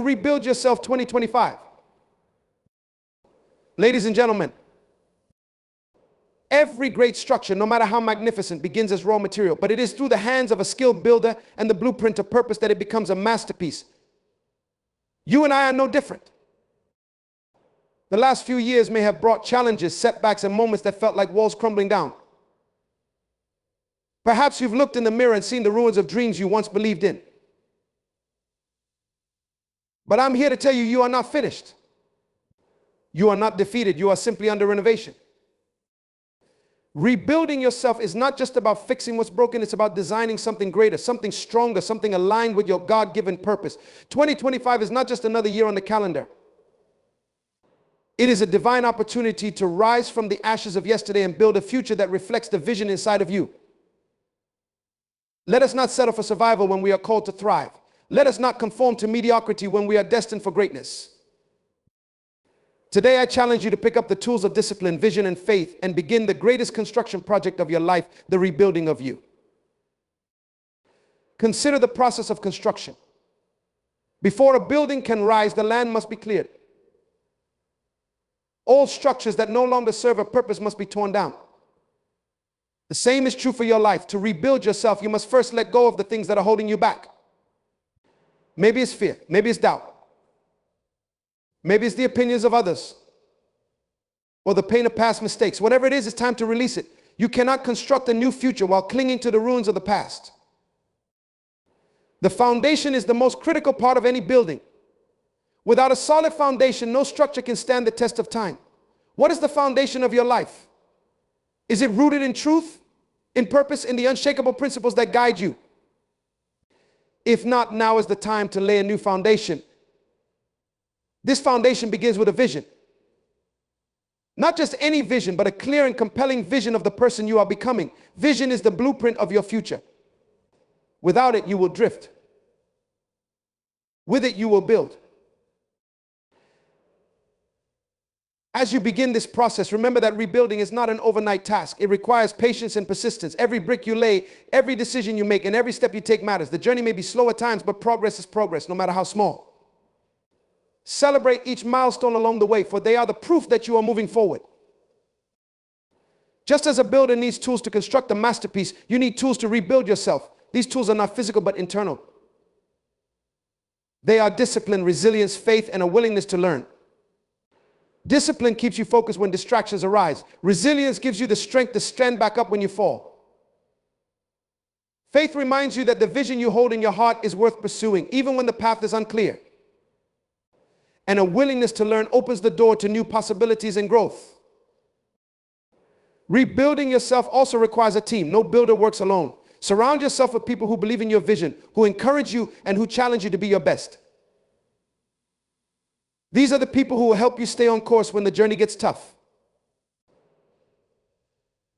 rebuild yourself 2025. Ladies and gentlemen, every great structure, no matter how magnificent, begins as raw material, but it is through the hands of a skilled builder and the blueprint of purpose that it becomes a masterpiece. You and I are no different. The last few years may have brought challenges, setbacks, and moments that felt like walls crumbling down. Perhaps you've looked in the mirror and seen the ruins of dreams you once believed in. But I'm here to tell you, you are not finished. You are not defeated. You are simply under renovation. Rebuilding yourself is not just about fixing what's broken. It's about designing something greater, something stronger, something aligned with your God-given purpose. 2025 is not just another year on the calendar. It is a divine opportunity to rise from the ashes of yesterday and build a future that reflects the vision inside of you. Let us not settle for survival when we are called to thrive. Let us not conform to mediocrity when we are destined for greatness. Today, I challenge you to pick up the tools of discipline, vision, and faith and begin the greatest construction project of your life, the rebuilding of you. Consider the process of construction. Before a building can rise, the land must be cleared. All structures that no longer serve a purpose must be torn down. The same is true for your life. To rebuild yourself, you must first let go of the things that are holding you back. Maybe it's fear. Maybe it's doubt. Maybe it's the opinions of others or the pain of past mistakes. Whatever it is, it's time to release it. You cannot construct a new future while clinging to the ruins of the past. The foundation is the most critical part of any building. Without a solid foundation, no structure can stand the test of time. What is the foundation of your life? Is it rooted in truth, in purpose, in the unshakable principles that guide you? If not, now is the time to lay a new foundation. This foundation begins with a vision. Not just any vision, but a clear and compelling vision of the person you are becoming. Vision is the blueprint of your future. Without it, you will drift. With it, you will build. As you begin this process, remember that rebuilding is not an overnight task. It requires patience and persistence. Every brick you lay, every decision you make, and every step you take matters. The journey may be slow at times, but progress is progress, no matter how small. Celebrate each milestone along the way, for they are the proof that you are moving forward. Just as a builder needs tools to construct a masterpiece, you need tools to rebuild yourself. These tools are not physical, but internal. They are discipline, resilience, faith, and a willingness to learn. Discipline keeps you focused when distractions arise. Resilience gives you the strength to stand back up when you fall. Faith reminds you that the vision you hold in your heart is worth pursuing, even when the path is unclear. And a willingness to learn opens the door to new possibilities and growth. Rebuilding yourself also requires a team. No builder works alone. Surround yourself with people who believe in your vision, who encourage you, and who challenge you to be your best. These are the people who will help you stay on course when the journey gets tough.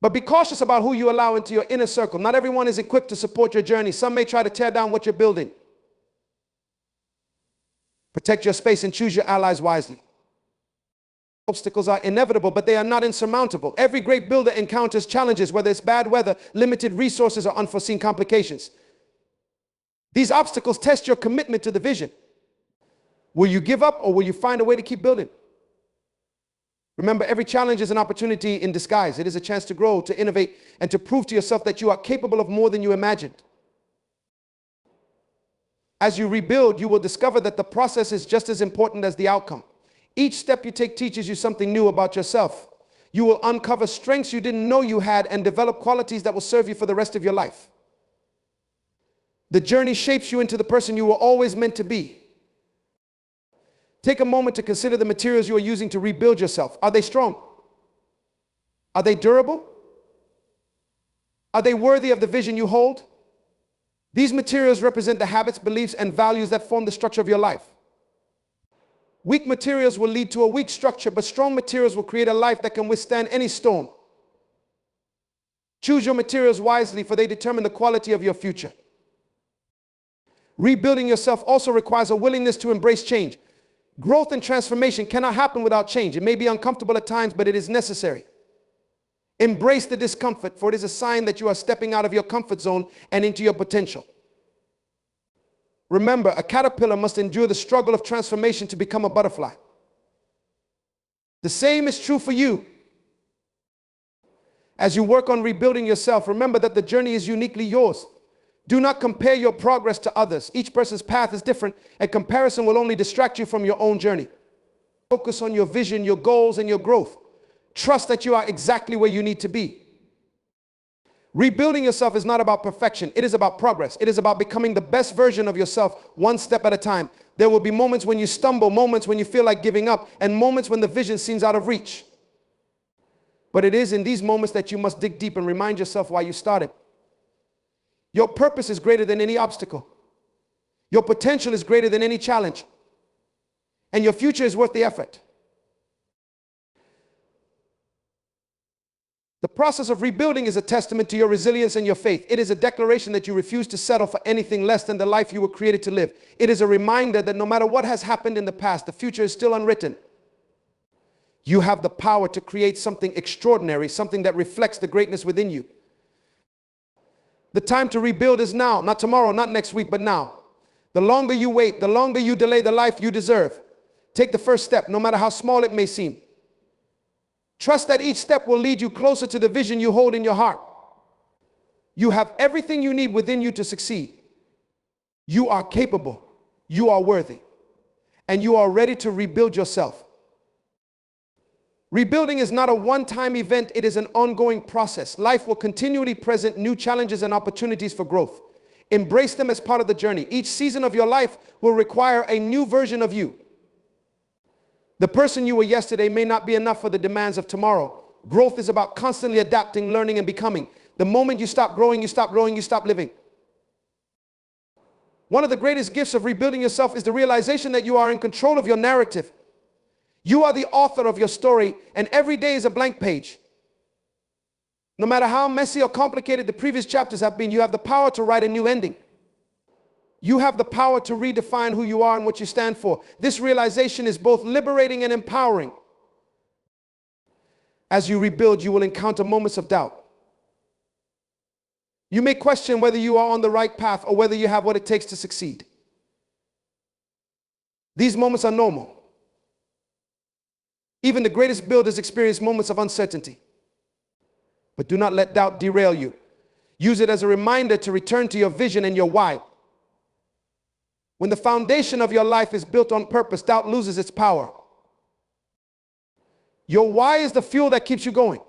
But be cautious about who you allow into your inner circle. Not everyone is equipped to support your journey. Some may try to tear down what you're building. Protect your space and choose your allies wisely. Obstacles are inevitable, but they are not insurmountable. Every great builder encounters challenges, whether it's bad weather, limited resources, or unforeseen complications. These obstacles test your commitment to the vision. Will you give up, or will you find a way to keep building? Remember, every challenge is an opportunity in disguise. It is a chance to grow, to innovate, and to prove to yourself that you are capable of more than you imagined. As you rebuild, you will discover that the process is just as important as the outcome. Each step you take teaches you something new about yourself. You will uncover strengths you didn't know you had and develop qualities that will serve you for the rest of your life. The journey shapes you into the person you were always meant to be. Take a moment to consider the materials you are using to rebuild yourself. Are they strong? Are they durable? Are they worthy of the vision you hold? These materials represent the habits, beliefs, and values that form the structure of your life. Weak materials will lead to a weak structure, but strong materials will create a life that can withstand any storm. Choose your materials wisely, for they determine the quality of your future. Rebuilding yourself also requires a willingness to embrace change. Growth and transformation cannot happen without change. It may be uncomfortable at times, but it is necessary. Embrace the discomfort, for it is a sign that you are stepping out of your comfort zone and into your potential. Remember, a caterpillar must endure the struggle of transformation to become a butterfly. The same is true for you. As you work on rebuilding yourself, remember that the journey is uniquely yours. Do not compare your progress to others. Each person's path is different, and comparison will only distract you from your own journey. Focus on your vision, your goals, and your growth. Trust that you are exactly where you need to be. Rebuilding yourself is not about perfection. It is about progress. It is about becoming the best version of yourself, one step at a time. There will be moments when you stumble, moments when you feel like giving up, and moments when the vision seems out of reach. But it is in these moments that you must dig deep and remind yourself why you started. Your purpose is greater than any obstacle. Your potential is greater than any challenge. And your future is worth the effort. The process of rebuilding is a testament to your resilience and your faith. It is a declaration that you refuse to settle for anything less than the life you were created to live. It is a reminder that no matter what has happened in the past, the future is still unwritten. You have the power to create something extraordinary, something that reflects the greatness within you. The time to rebuild is now, not tomorrow, not next week, but now. The longer you wait, the longer you delay the life you deserve. Take the first step, no matter how small it may seem. Trust that each step will lead you closer to the vision you hold in your heart. You have everything you need within you to succeed. You are capable, you are worthy, and you are ready to rebuild yourself. Rebuilding is not a one-time event, it is an ongoing process. Life will continually present new challenges and opportunities for growth. Embrace them as part of the journey. Each season of your life will require a new version of you. The person you were yesterday may not be enough for the demands of tomorrow. Growth is about constantly adapting, learning, and becoming. The moment you stop growing, you stop living. One of the greatest gifts of rebuilding yourself is the realization that you are in control of your narrative. You are the author of your story, and every day is a blank page. No matter how messy or complicated the previous chapters have been, you have the power to write a new ending. You have the power to redefine who you are and what you stand for. This realization is both liberating and empowering. As you rebuild, you will encounter moments of doubt. You may question whether you are on the right path or whether you have what it takes to succeed. These moments are normal. Even the greatest builders experience moments of uncertainty. But do not let doubt derail you. Use it as a reminder to return to your vision and your why. When the foundation of your life is built on purpose, doubt loses its power. Your why is the fuel that keeps you going.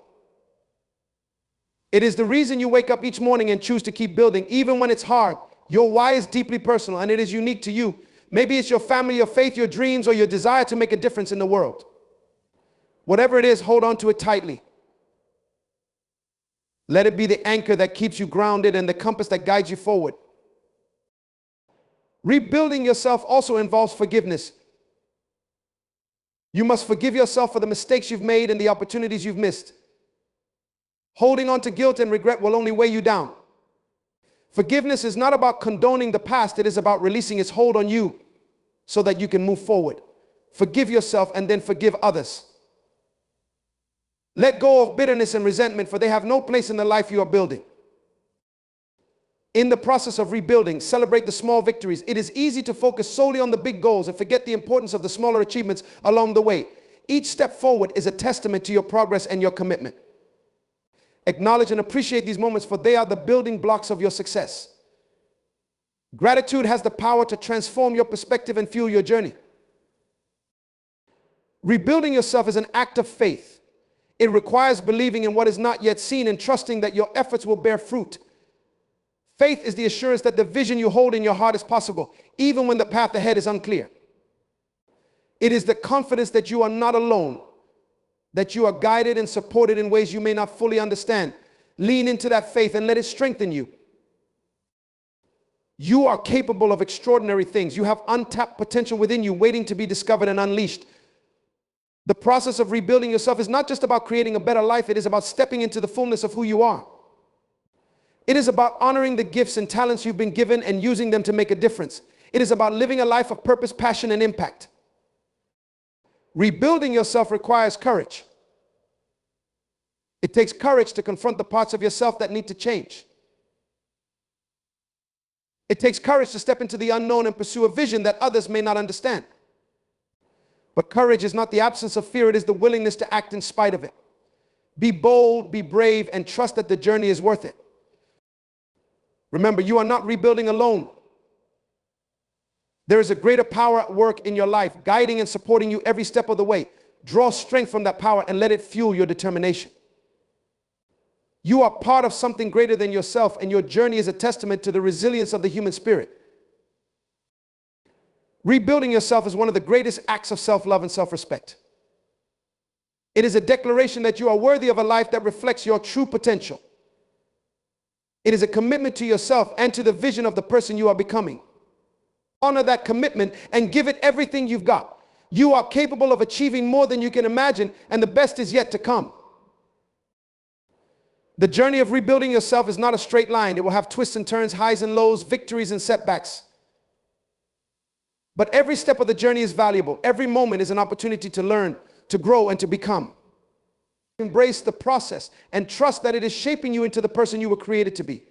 It is the reason you wake up each morning and choose to keep building, even when it's hard. Your why is deeply personal and it is unique to you. Maybe it's your family, your faith, your dreams, or your desire to make a difference in the world. Whatever it is, hold on to it tightly. Let it be the anchor that keeps you grounded and the compass that guides you forward. Rebuilding yourself also involves forgiveness. You must forgive yourself for the mistakes you've made and the opportunities you've missed. Holding on to guilt and regret will only weigh you down. Forgiveness is not about condoning the past, it is about releasing its hold on you so that you can move forward. Forgive yourself and then forgive others. Let go of bitterness and resentment, for they have no place in the life you are building. In the process of rebuilding, celebrate the small victories. It is easy to focus solely on the big goals and forget the importance of the smaller achievements along the way. Each step forward is a testament to your progress and your commitment. Acknowledge and appreciate these moments, for they are the building blocks of your success. Gratitude has the power to transform your perspective and fuel your journey. Rebuilding yourself is an act of faith. It requires believing in what is not yet seen and trusting that your efforts will bear fruit. Faith is the assurance that the vision you hold in your heart is possible, even when the path ahead is unclear. It is the confidence that you are not alone, that you are guided and supported in ways you may not fully understand. Lean into that faith and let it strengthen you. You are capable of extraordinary things. You have untapped potential within you waiting to be discovered and unleashed. The process of rebuilding yourself is not just about creating a better life, it is about stepping into the fullness of who you are. It is about honoring the gifts and talents you've been given and using them to make a difference. It is about living a life of purpose, passion, and impact. Rebuilding yourself requires courage. It takes courage to confront the parts of yourself that need to change. It takes courage to step into the unknown and pursue a vision that others may not understand. But courage is not the absence of fear, it is the willingness to act in spite of it. Be bold, be brave, and trust that the journey is worth it. Remember, you are not rebuilding alone. There is a greater power at work in your life, guiding and supporting you every step of the way. Draw strength from that power and let it fuel your determination. You are part of something greater than yourself, and your journey is a testament to the resilience of the human spirit. Rebuilding yourself is one of the greatest acts of self-love and self-respect. It is a declaration that you are worthy of a life that reflects your true potential. It is a commitment to yourself and to the vision of the person you are becoming. Honor that commitment and give it everything you've got. You are capable of achieving more than you can imagine, and the best is yet to come. The journey of rebuilding yourself is not a straight line. It will have twists and turns, highs and lows, victories and setbacks. But every step of the journey is valuable. Every moment is an opportunity to learn, to grow, and to become. Embrace the process and trust that it is shaping you into the person you were created to be.